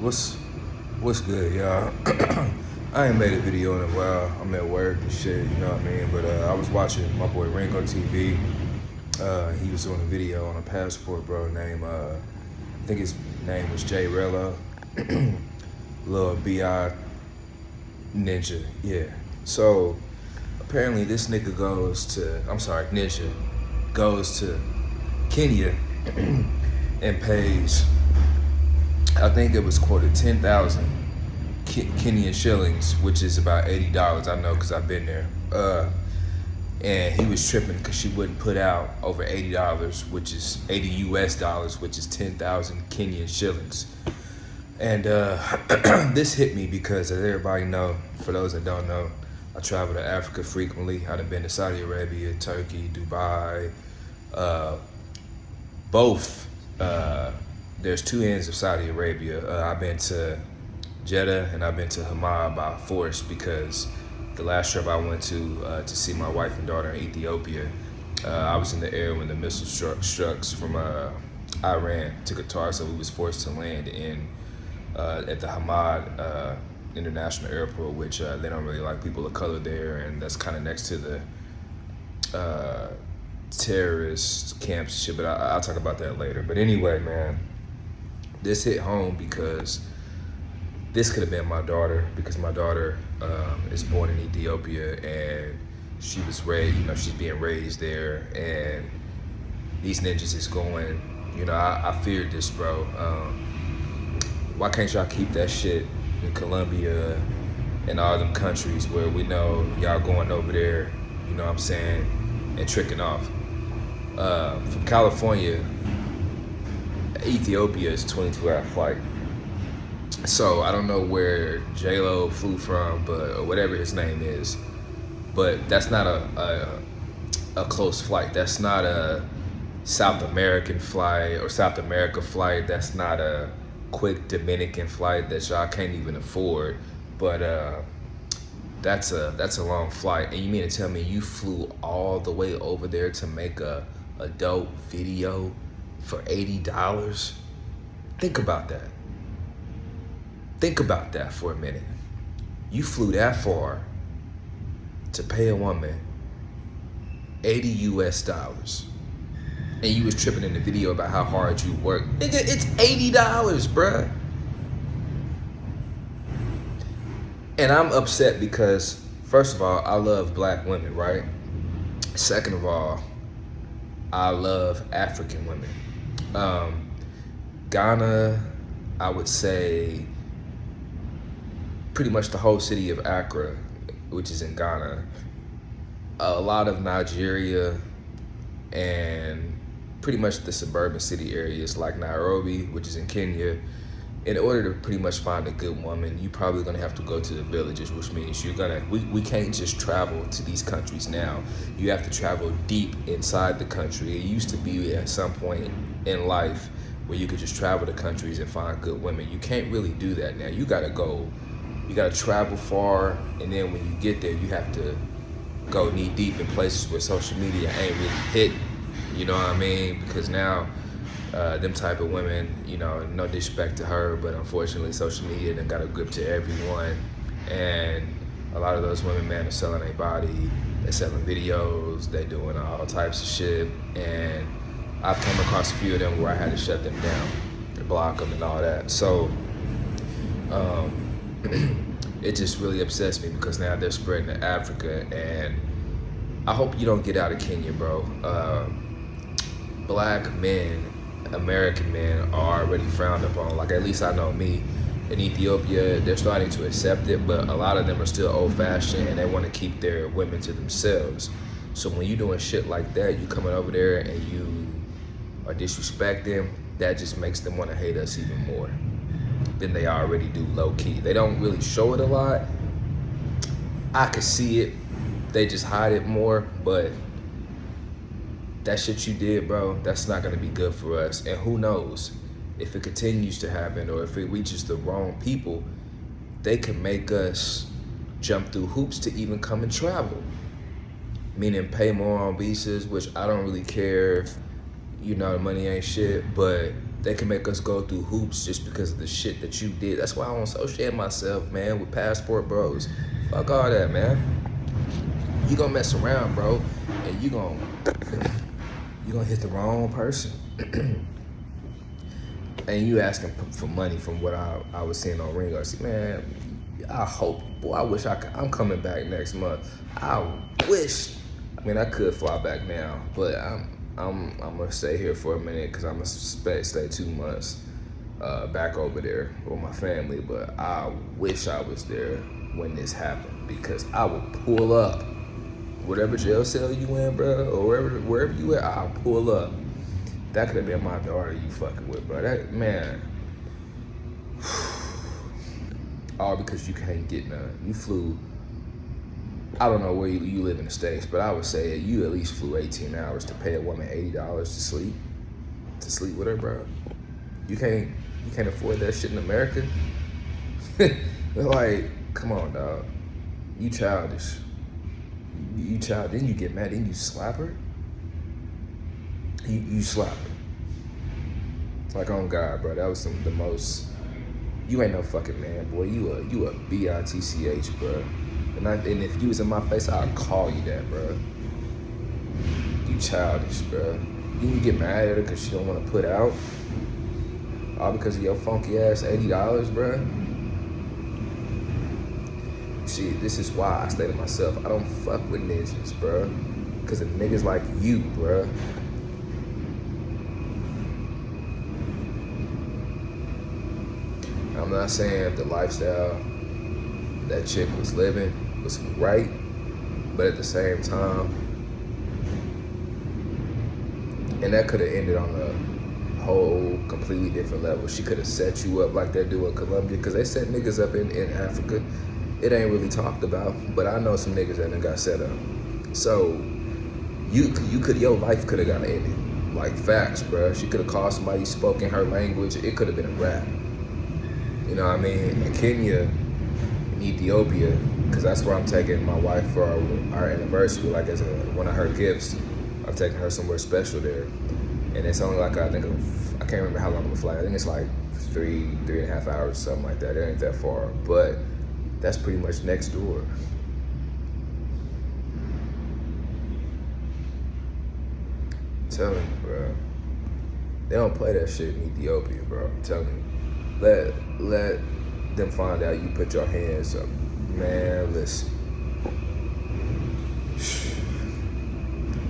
What's what's good, y'all? I ain't made a video in a while. I'm at work and shit, you know what I mean? But I was watching my boy Ringo TV. He was doing a video on a passport, bro, named I think his name was Jay Rello. Lil B.I. Ninja, yeah. So apparently this nigga Ninja goes to Kenya and pays, I think it was quoted 10,000 Kenyan shillings, which is about $80. I know because I've been there. And he was tripping because she wouldn't put out over $80, which is 80 US dollars, which is 10,000 Kenyan shillings. And this hit me because, as everybody know, for those that don't know, I travel to Africa frequently. I've been to Saudi Arabia, Turkey, Dubai, both. There's two ends of Saudi Arabia. I've been to Jeddah and I've been to Hamad by force because the last trip I went to see my wife and daughter in Ethiopia, I was in the air when the missile struck from Iran to Qatar, so we was forced to land at the Hamad International Airport, which they don't really like people of color there, and that's kind of next to the terrorist camps and shit, but I'll talk about that later. But anyway, man, this hit home because this could have been my daughter, because my daughter is born in Ethiopia and she was raised, she's being raised there, and these ninjas is going, I feared this, bro. Why can't y'all keep that shit in Colombia and all them countries where we know y'all going over there, you know what I'm saying, and tricking off? From California, Ethiopia is a 22-hour flight. So I don't know where J-Lo flew from, or whatever his name is, but that's not a close flight. That's not a South American flight or South America flight. That's not a quick Dominican flight that y'all can't even afford. But that's a long flight. And you mean to tell me you flew all the way over there to make a dope video for $80? Think about that. Think about that for a minute. You flew that far to pay a woman 80 US dollars. And you was tripping in the video about how hard you work. Nigga, it's $80, bruh. And I'm upset because, first of all, I love black women, right? Second of all, I love African women. Ghana, I would say pretty much the whole city of Accra, which is in Ghana, a lot of Nigeria, and pretty much the suburban city areas like Nairobi, which is in Kenya. In order to pretty much find a good woman, you probably gonna have to go to the villages, which means we can't just travel to these countries now. You have to travel deep inside the country. It used to be at some point in life where you could just travel to countries and find good women. You can't really do that now. You gotta travel far, and then when you get there, you have to go knee deep in places where social media ain't really hit. You know what I mean? Because now, them type of women, no disrespect to her, but unfortunately social media done got a grip to everyone, and a lot of those women, man, are selling their body, they're selling videos, they're doing all types of shit, and I've come across a few of them where I had to shut them down and block them and all that. So it just really upsets me because now they're spreading to Africa, and I hope you don't get out of Kenya, bro. Black men, American men are already frowned upon. Like, at least I know me. In Ethiopia, they're starting to accept it, but a lot of them are still old-fashioned and they want to keep their women to themselves. So when you doing shit like that, you coming over there and you are disrespecting, that just makes them want to hate us even more than they already do low-key. They don't really show it a lot. I could see it. They just hide it more, but that shit you did, bro, that's not gonna be good for us. And who knows, if it continues to happen or if it reaches the wrong people, they can make us jump through hoops to even come and travel. Meaning pay more on visas, which I don't really care. The money ain't shit, but They can make us go through hoops just because of the shit that you did. That's why I don't associate myself, man, with passport bros. Fuck all that, man. You gonna mess around, bro, and you gonna hit the wrong person. And you asking for money from what I was seeing on Ringo. I said, man, I hope, boy, I wish I could. I'm coming back next month. I wish. I mean, I could fly back now, but I'm gonna stay here for a minute because I'm gonna stay 2 months back over there with my family. But I wish I was there when this happened because I would pull up, whatever jail cell you in, bro, or wherever you at, I'll pull up. That could have been my daughter you fucking with, bro. That, man. All because you can't get none. You flew, I don't know where you live in the States, but I would say you at least flew 18 hours to pay a woman $80 to sleep with her, bro. You can't afford that shit in America. Like, come on, dog. You childish. Then you get mad, then you slap her. You slap her. Like, on God, bro. That was the most. You ain't no fucking man, boy. You a bitch, bro. And if you was in my face, I'd call you that, bro. You childish, bro. You get mad at her because she don't want to put out. All because of your funky ass $80, bro. See, this is why I say to myself, I don't fuck with ninjas, bro. Because of niggas like you, bro. I'm not saying the lifestyle that chick was living was right, but at the same time, and that could have ended on a whole completely different level. She could have set you up like they do in Colombia, because they set niggas up in Africa. It ain't really talked about, but I know some niggas that done got set up. So your life could have got ended. Like, facts, bro. She could have called somebody, spoke in her language. It could have been a rap. You know what I mean? In Kenya, in Ethiopia, because that's where I'm taking my wife for our anniversary, like as one of her gifts. I'm taking her somewhere special there. And it's only like, I can't remember how long of a flight. I think it's like 3.5 hours, something like that. It ain't that far. But that's pretty much next door. I'm telling you, bro. They don't play that shit in Ethiopia, bro. I'm telling you. Let them find out you put your hands up. Man, listen.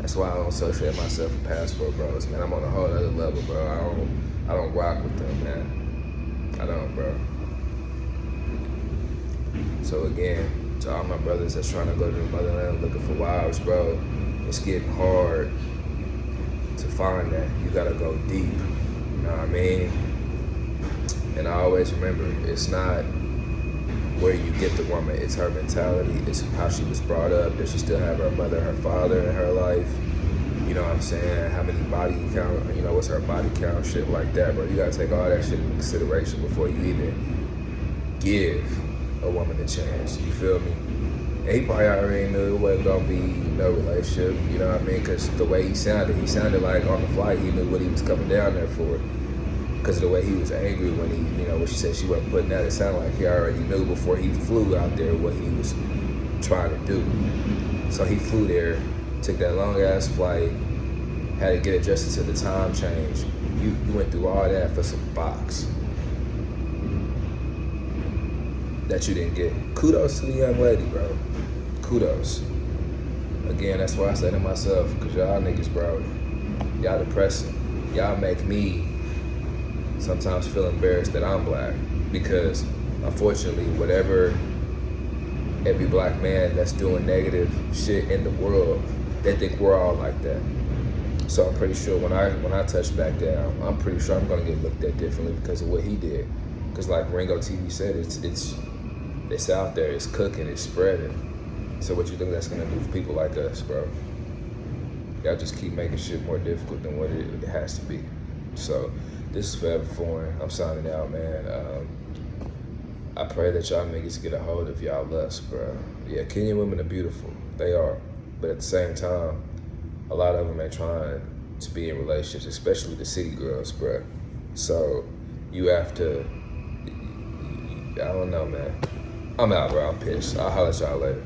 That's why I don't associate myself with passport bros, man. I'm on a whole other level, bro. I don't rock with them, man. I don't, bro. So again, to all my brothers that's trying to go to the motherland looking for wives, bro, it's getting hard to find that. You gotta go deep. You know what I mean? And I always remember, it's not where you get the woman, it's her mentality, it's how she was brought up. Does she still have her mother, her father in her life? You know what I'm saying? How many body count, what's her body count, shit like that, bro. You gotta take all that shit into consideration before you even give a woman a chance, you feel me? And he probably already knew it wasn't gonna be no relationship, you know what I mean? Because the way he sounded like on the flight, he knew what he was coming down there for. Because of the way he was angry when when she said she wasn't putting out, it sounded like he already knew before he flew out there what he was trying to do. So he flew there, took that long ass flight, had to get adjusted to the time change. You went through all that for some box that you didn't get. Kudos to the young lady, bro. Kudos. Again, that's why I say to myself, because y'all niggas, bro, y'all depressing. Y'all make me sometimes feel embarrassed that I'm black, because unfortunately, whatever every black man that's doing negative shit in the world, they think we're all like that. So I'm pretty sure when I touch back down, I'm pretty sure I'm gonna get looked at differently because of what he did. Because like Ringo TV said, it's out there, it's cooking, it's spreading. So what you think that's gonna do for people like us, bro? Y'all just keep making shit more difficult than what it has to be. So this is Forever Foreign. I'm signing out, man. I pray that y'all niggas get a hold of y'all lust, bro. Yeah, Kenyan women are beautiful. They are. But at the same time, a lot of them ain't trying to be in relationships, especially the city girls, bro. So you have to, I don't know, man. I'm out, bro. I'm pissed. I'll holler at y'all later.